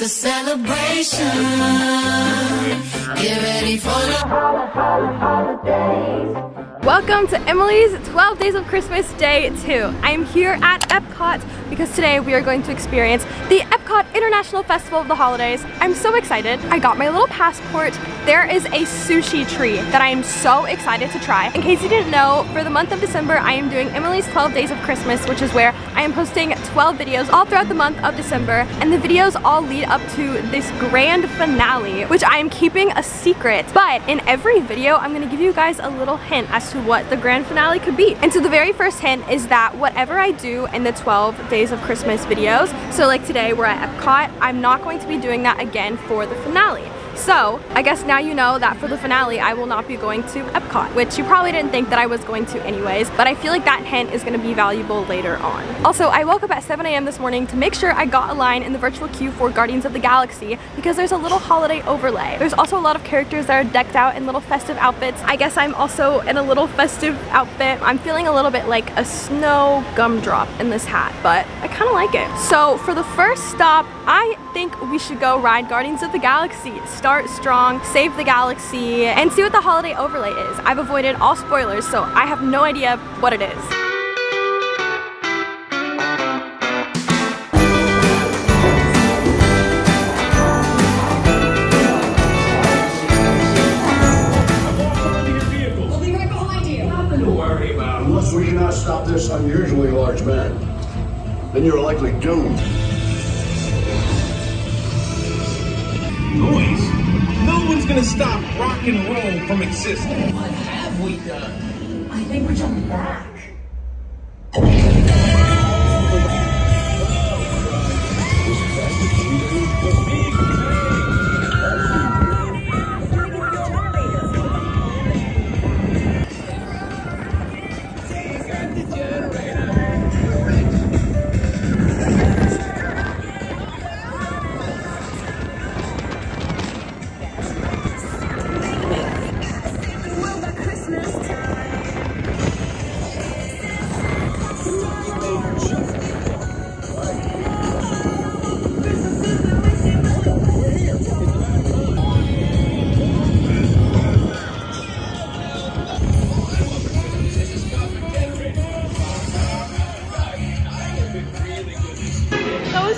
a celebration. Get ready for the holidays. Welcome to Emily's 12 Days of Christmas Day 2. I am here at EPCOT because today we are going to experience the EPCOT International Festival of the Holidays. I'm so excited. I got my little passport. There is a sushi tree that I am so excited to try. In case you didn't know, for the month of December, I am doing Emily's 12 Days of Christmas, which is where I am posting 12 videos all throughout the month of December, and the videos all lead up to this grand finale, which I am keeping a secret. But in every video, I'm gonna give you guys a little hint as to what the grand finale could be. And so the very first hint is that whatever I do in the 12 Days of Christmas videos, so like today we're at EPCOT, I'm not going to be doing that again for the finale. So, I guess now you know that for the finale, I will not be going to EPCOT, which you probably didn't think that I was going to anyways, but I feel like that hint is going to be valuable later on. Also, I woke up at 7 a.m. this morning to make sure I got a line in the virtual queue for Guardians of the Galaxy because there's a little holiday overlay. There's also a lot of characters that are decked out in little festive outfits. I guess I'm also in a little festive outfit. I'm feeling a little bit like a snow gumdrop in this hat, but I kind of like it. So, for the first stop, I think we should go ride Guardians of the Galaxy. Start strong, save the galaxy, and see what the holiday overlay is. I've avoided all spoilers, so I have no idea what it is. We'll be right behind you. Nothing to worry about. Unless we cannot stop this unusually large man, then you're likely doomed. Noise? No one's gonna stop rock and roll from existing. What have we done? I think we're jumping back.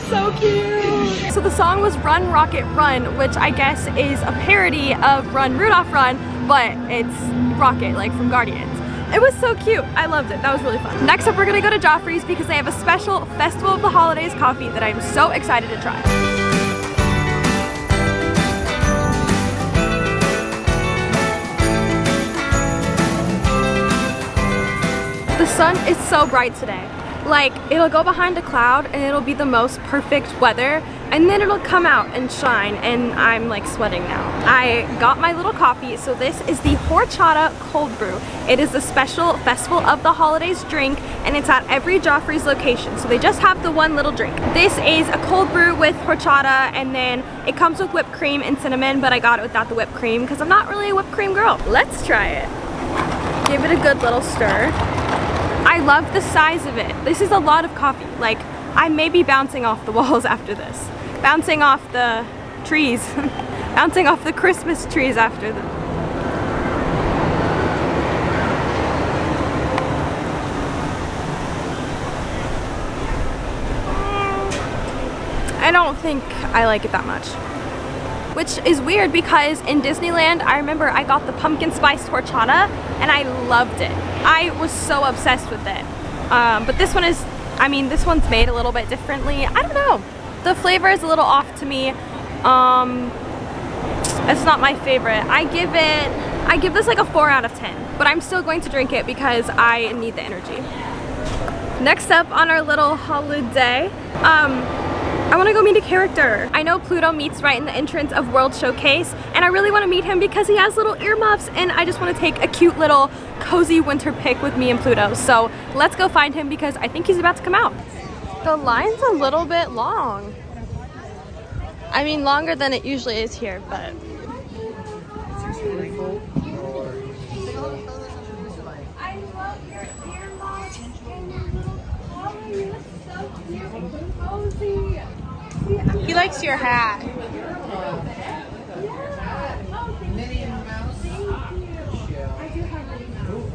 So cute! So the song was Run Rocket Run, which I guess is a parody of Run Rudolph Run, but it's Rocket, like from Guardians. It was so cute. I loved it. That was really fun. Next up, we're gonna go to Joffrey's because they have a special Festival of the Holidays coffee that I'm so excited to try. The sun is so bright today. Like, it'll go behind a cloud and it'll be the most perfect weather, and then it'll come out and shine, and I'm like sweating now. I got my little coffee. So this is the Horchata Cold Brew. It is a special Festival of the Holidays drink, and it's at every Joffrey's location. So they just have the one little drink. This is a cold brew with horchata, and then it comes with whipped cream and cinnamon, but I got it without the whipped cream because I'm not really a whipped cream girl. Let's try it. Give it a good little stir. I love the size of it. This is a lot of coffee. Like, I may be bouncing off the walls after this. Bouncing off the trees. Bouncing off the Christmas trees after this. I don't think I like it that much. Which is weird because in Disneyland, I remember I got the pumpkin spiced horchata and I loved it. I was so obsessed with it. But this one is, I mean, this one's made a little bit differently. I don't know. The flavor is a little off to me. It's not my favorite. I give this like a 4 out of 10. But I'm still going to drink it because I need the energy. Next up on our little holiday, I want to go meet a character. I know Pluto meets right in the entrance of World Showcase, and I really want to meet him because he has little earmuffs, and I just want to take a cute little cozy winter pic with me and Pluto. So let's go find him because I think he's about to come out. The line's a little bit long. I mean, longer than it usually is here, but... I love your earmuffs and your little collar. You're so cute and cozy. likes your hat.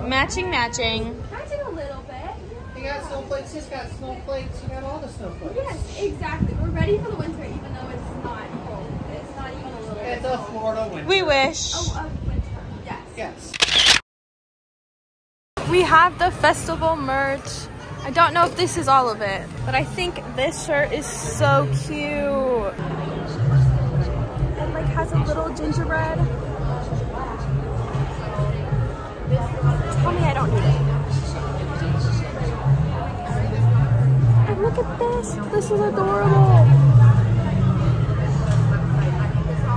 Matching. Matching a little bit. You got snowflakes, he's got snowflakes, you got all the snowflakes. Yes, exactly. We're ready for the winter even though it's not cold. It's not even a little bit. It's a Florida winter. We wish. Oh, winter. Yes. Yes. We have the festival merch. I don't know if this is all of it, but I think this shirt is so cute. It like has a little gingerbread. Tell me I don't need it. And look at this. This is adorable.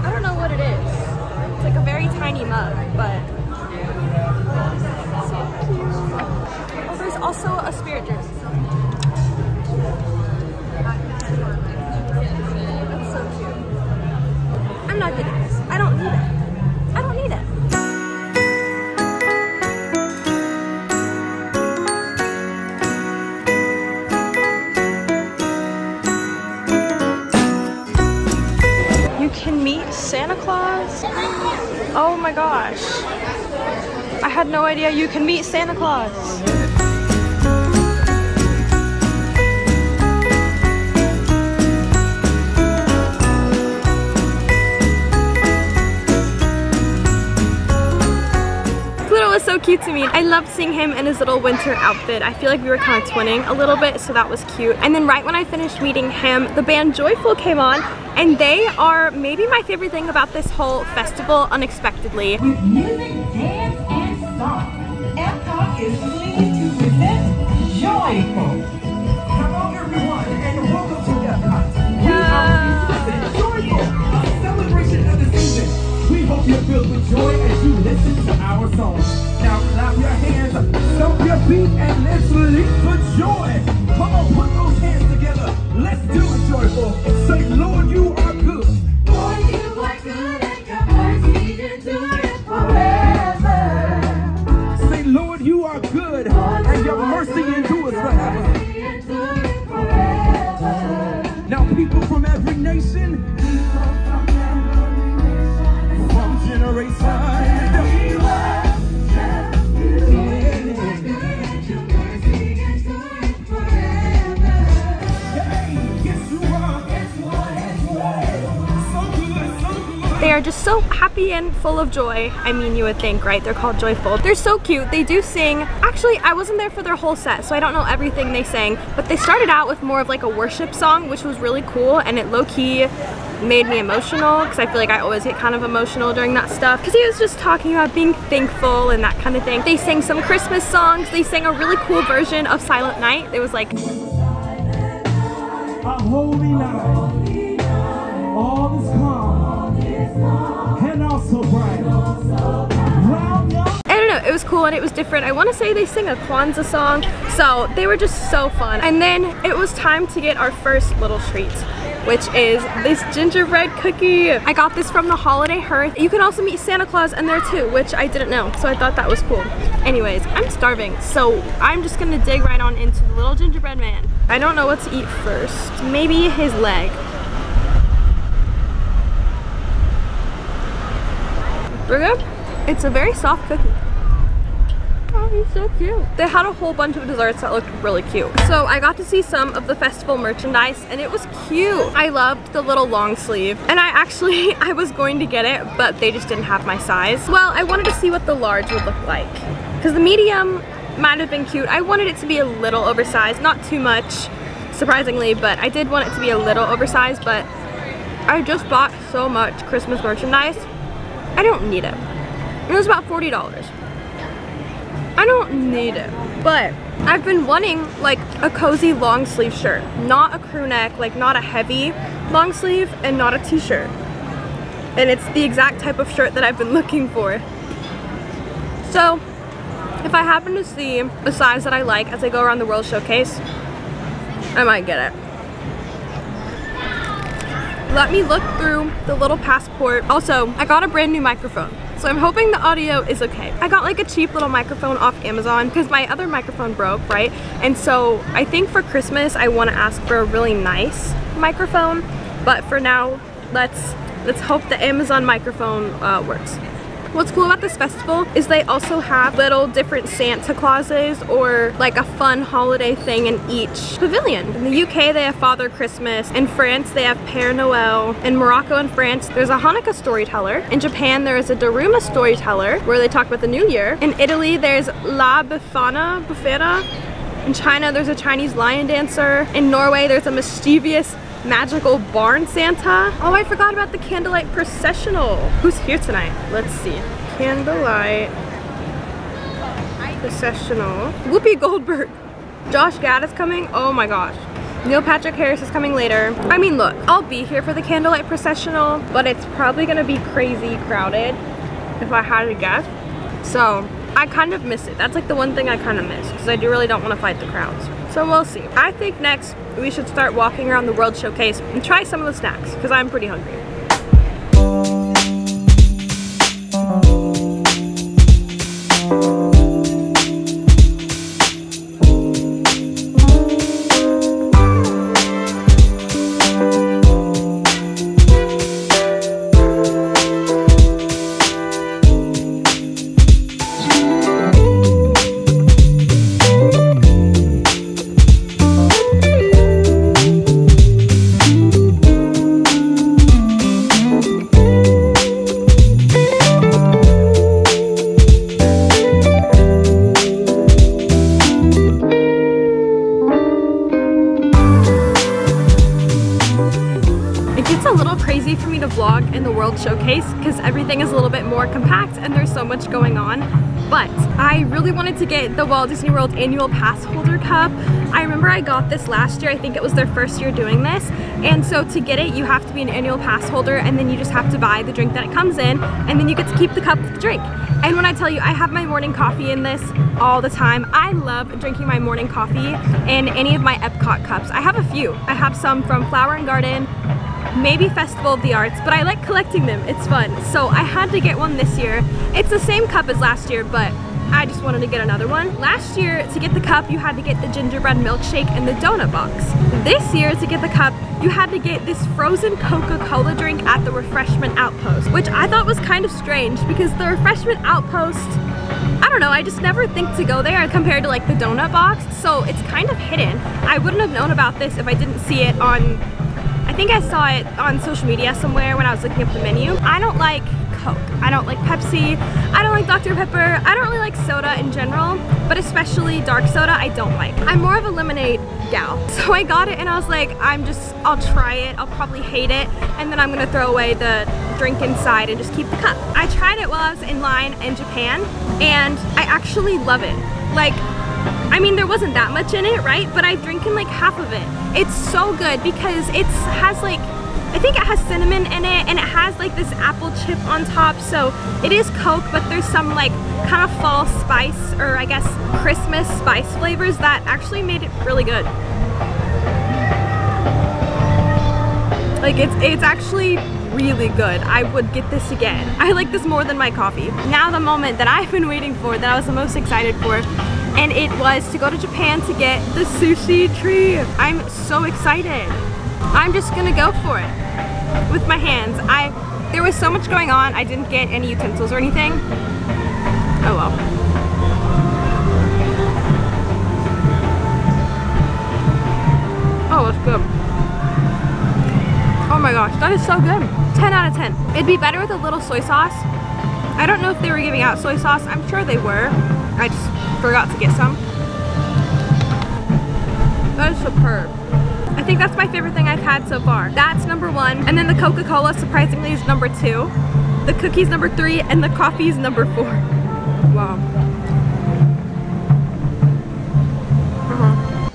I don't know what it is. It's like a very tiny mug, but so cute. Oh, there's also a spirit jersey. That's so cute. I'm not getting this. I don't need it. I don't need it. You can meet Santa Claus. Oh my gosh. I had no idea you can meet Santa Claus. Pluto was so cute to me. I loved seeing him in his little winter outfit. I feel like we were kind of twinning a little bit, so that was cute. And then right when I finished meeting him, the band Joyful came on, and they are maybe my favorite thing about this whole festival, unexpectedly. With music, dance, and song, EPCOT is pleased to present Joyful. Hello everyone, and welcome to EPCOT. We are Joyful, a celebration of the season. We hope you're filled with joy as you listen to our songs. Now clap your hands, stomp your feet, and let's leap for joy. Come on, put those hands together. Let's do it, Joyful. Say, Lord, you are good. Lord, you are good, and your mercy endures forever. Say, Lord, you are good, and your mercy endures forever. Now, people from every nation, from generation. They are just so happy and full of joy. I mean, you would think, right? They're called Joyful. They're so cute. They do sing. Actually, I wasn't there for their whole set, so I don't know everything they sang, but they started out with more of like a worship song, which was really cool, and it low-key made me emotional, because I feel like I always get kind of emotional during that stuff, because he was just talking about being thankful and that kind of thing. They sang some Christmas songs. They sang a really cool version of Silent Night. It was like, A holy night, all is calm, and also bright. I don't know, it was cool and it was different. I want to say they sing a Kwanzaa song, so they were just so fun. And then it was time to get our first little treat, which is this gingerbread cookie. I got this from the Holiday Hearth. You can also meet Santa Claus in there too, which I didn't know, so I thought that was cool. Anyways, I'm starving, so I'm just gonna dig right on into the little gingerbread man. I don't know what to eat first. Maybe his leg. Burger? It's a very soft cookie. Oh, he's so cute. They had a whole bunch of desserts that looked really cute. So I got to see some of the festival merchandise and it was cute. I loved the little long sleeve. And I was going to get it, but they just didn't have my size. Well, I wanted to see what the large would look like, because the medium might have been cute. I wanted it to be a little oversized, not too much, surprisingly, but I did want it to be a little oversized. But I just bought so much Christmas merchandise. I don't need it. It was about $40. I don't need it, but I've been wanting like a cozy long sleeve shirt, not a crew neck, like not a heavy long sleeve and not a t-shirt. And it's the exact type of shirt that I've been looking for. So if I happen to see a size that I like as I go around the World Showcase, I might get it. Let me look through the little passport. Also, I got a brand new microphone, so I'm hoping the audio is okay. I got like a cheap little microphone off Amazon because my other microphone broke, right? And so I think for Christmas I want to ask for a really nice microphone, But for now, let's hope the Amazon microphone works. What's cool about this festival is they also have little different Santa Clauses or like a fun holiday thing in each pavilion. In the UK they have Father Christmas, in France they have Père Noël, in Morocco and France there's a Hanukkah storyteller, in Japan there is a Daruma storyteller where they talk about the new year, in Italy there's La Befana, in China there's a Chinese lion dancer, in Norway there's a mischievous magical barn Santa. Oh, I forgot about the candlelight processional. Who's here tonight? Let's see. Candlelight processional. Whoopi Goldberg. Josh Gad is coming. Oh my gosh. Neil Patrick Harris is coming later. I mean, look, I'll be here for the candlelight processional, but it's probably gonna be crazy crowded if I had to guess. So I kind of miss it. That's like the one thing I kind of miss because I really don't want to fight the crowds. So we'll see. I think next we should start walking around the World Showcase and try some of the snacks because I'm pretty hungry. For me to vlog in the World Showcase because everything is a little bit more compact and there's so much going on, but I really wanted to get the Walt Disney World annual pass holder cup. I remember I got this last year. I think it was their first year doing this, and so to get it you have to be an annual pass holder and then you just have to buy the drink that it comes in and then you get to keep the cup with the drink. And when I tell you I have my morning coffee in this all the time, I love drinking my morning coffee in any of my EPCOT cups. I have a few. I have some from Flower and Garden, maybe Festival of the Arts, but I like collecting them. It's fun. So I had to get one this year. It's the same cup as last year, but I just wanted to get another one. Last year, to get the cup, you had to get the gingerbread milkshake and the donut box. This year, to get the cup, you had to get this frozen Coca-Cola drink at the refreshment outpost, which I thought was kind of strange because the refreshment outpost, I don't know, I just never think to go there compared to like the donut box, so it's kind of hidden. I wouldn't have known about this if I didn't see it on, I think I saw it on social media somewhere when I was looking up the menu. I don't like Coke, I don't like Pepsi, I don't like Dr. Pepper, I don't really like soda in general, but especially dark soda I don't like. I'm more of a lemonade gal. So I got it and I was like, I'll try it, I'll probably hate it, and then I'm gonna throw away the drink inside and just keep the cup. I tried it while I was in line in Japan and I actually love it. Like, I mean, there wasn't that much in it, right? But I've drinking like half of it. It's so good because it has like, I think it has cinnamon in it and it has like this apple chip on top. So it is Coke, but there's some like kind of fall spice or I guess Christmas spice flavors that actually made it really good. Like it's actually really good. I would get this again. I like this more than my coffee. Now the moment that I've been waiting for, that I was the most excited for, and it was to go to Japan to get the sushi tree. I'm so excited. I'm just gonna go for it with my hands. There was so much going on, I didn't get any utensils or anything. Oh well. Oh, that's good. Oh my gosh, that is so good. 10 out of 10. It'd be better with a little soy sauce. I don't know if they were giving out soy sauce. I'm sure they were. I just forgot to get some. That is superb. I think that's my favorite thing I've had so far. That's number 1. And then the Coca-Cola, surprisingly, is number 2. The cookies, number 3. And the coffee's number 4. Wow.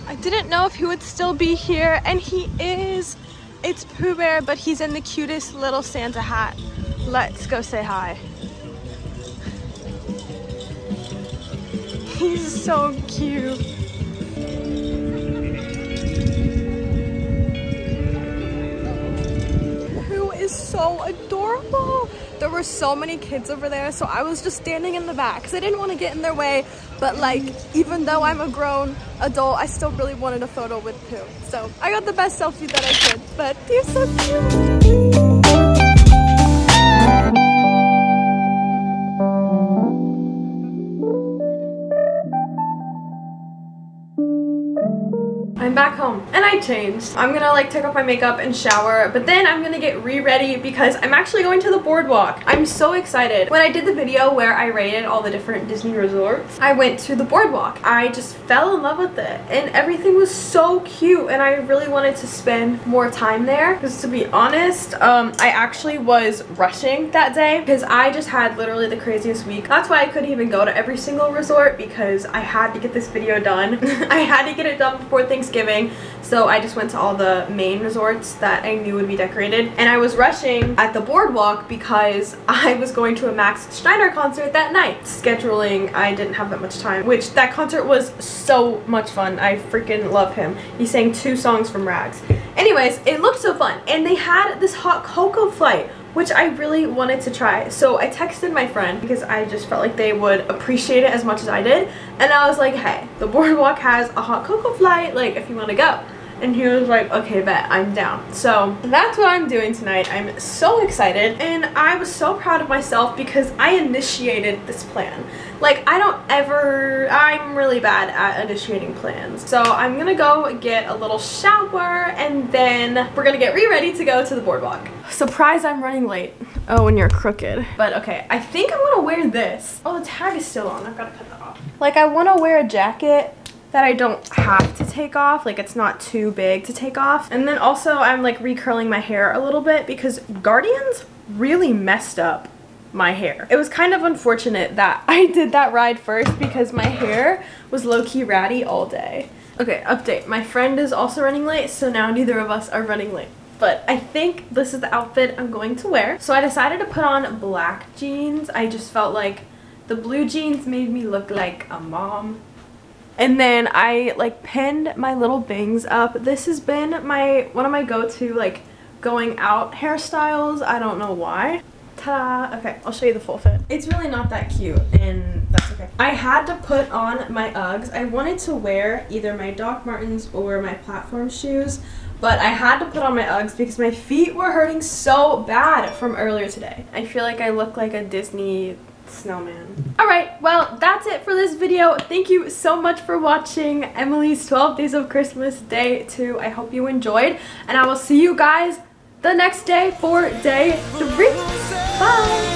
I didn't know if he would still be here, and he is. It's Pooh Bear, but he's in the cutest little Santa hat. Let's go say hi. He's so cute. Pooh is so adorable. The were so many kids over there, so I was just standing in the back because I didn't want to get in their way. But like, even though I'm a grown adult, I still really wanted a photo with Pooh. So I got the best selfie that I could, but he's so cute. I'm back home and I changed. I'm gonna like take off my makeup and shower, but then I'm gonna get re-ready because I'm actually going to the boardwalk. I'm so excited. When I did the video where I rated all the different Disney resorts, I went to the boardwalk. I just fell in love with it and everything was so cute and I really wanted to spend more time there because, to be honest, I actually was rushing that day because I just had literally the craziest week. That's why I couldn't even go to every single resort, because I had to get this video done. I had to get it done before Thanksgiving. So I just went to all the main resorts that I knew would be decorated, and I was rushing at the boardwalk because I was going to a Max Steiner concert that night. Scheduling, I didn't have that much time, which that concert was so much fun. I freaking love him. He sang 2 songs from Rags. Anyways, it looked so fun, and they had this hot cocoa flight, which I really wanted to try. So I texted my friend because I just felt like they would appreciate it as much as I did. And I was like, hey, the boardwalk has a hot cocoa flight, like if you want to go. And he was like, okay, bet, I'm down. So that's what I'm doing tonight. I'm so excited and I was so proud of myself because I initiated this plan. Like, I'm really bad at initiating plans. So I'm gonna go get a little shower and then we're gonna get ready to go to the boardwalk. Surprise, I'm running late. Oh, and you're crooked. But okay, I think I'm gonna wear this. Oh, the tag is still on. I've gotta cut that off. Like, I wanna wear a jacket that I don't have to take off, like it's not too big to take off. And then also I'm like recurling my hair a little bit because Guardians really messed up my hair. It was kind of unfortunate that I did that ride first because my hair was low-key ratty all day. Okay, update. My friend is also running late, so now neither of us are running late. But I think this is the outfit I'm going to wear. So I decided to put on black jeans. I just felt like the blue jeans made me look like a mom. And then I like pinned my little bangs up. This has been one of my go-to like going out hairstyles. I don't know why. Ta-da! Okay, I'll show you the full fit. It's really not that cute, and that's okay. I had to put on my Uggs. I wanted to wear either my Doc Martens or my platform shoes, but I had to put on my Uggs because my feet were hurting so bad from earlier today. I feel like I look like a Disney snowman. Alright, well, that's it for this video. Thank you so much for watching Emily's 12 Days of Christmas Day 2. I hope you enjoyed, and I will see you guys the next day for day 3. Bye!